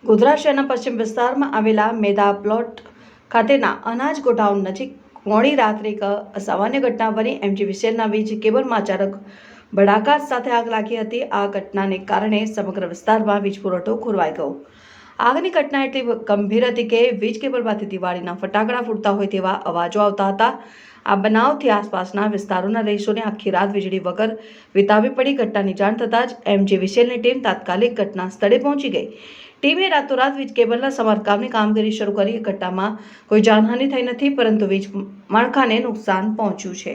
ગોધરા શહેરના પશ્ચિમ વિસ્તારમાં આવેલા મેદા પ્લોટ ખાતેના અનાજ ગોડાઉન નજીક મોડી રાત્રે એક અસામાન્ય ઘટના બની. MGVCLના વીજ કેબલમાં અચાનક ભડાકા સાથે આગ લાગી હતી. આ ઘટનાને કારણે સમગ્ર વિસ્તારમાં વીજ પુરવઠો ખોરવાઈ ગયો. આગની ઘટના એટલી ગંભીર હતી કે વીજ કેબલમાંથી દિવાળીના ફટાકડા ફૂટતા હોય તેવા અવાજો આવતા હતા. આ બનાવથી આસપાસના વિસ્તારોના રહીશોને આખી રાત વીજળી વગર વિતાવવી પડી. ઘટનાની જાણ થતાં જ MGVCLની ટીમ તાત્કાલિક ઘટના સ્થળે પહોંચી ગઈ. ટીમે રાતોરાત વીજ કેબલના સમારકામની કામગીરી શરૂ કરી. ઘટનામાં કોઈ જાનહાનિ થઈ નથી, પરંતુ વીજ માળખાને નુકસાન પહોંચ્યું છે.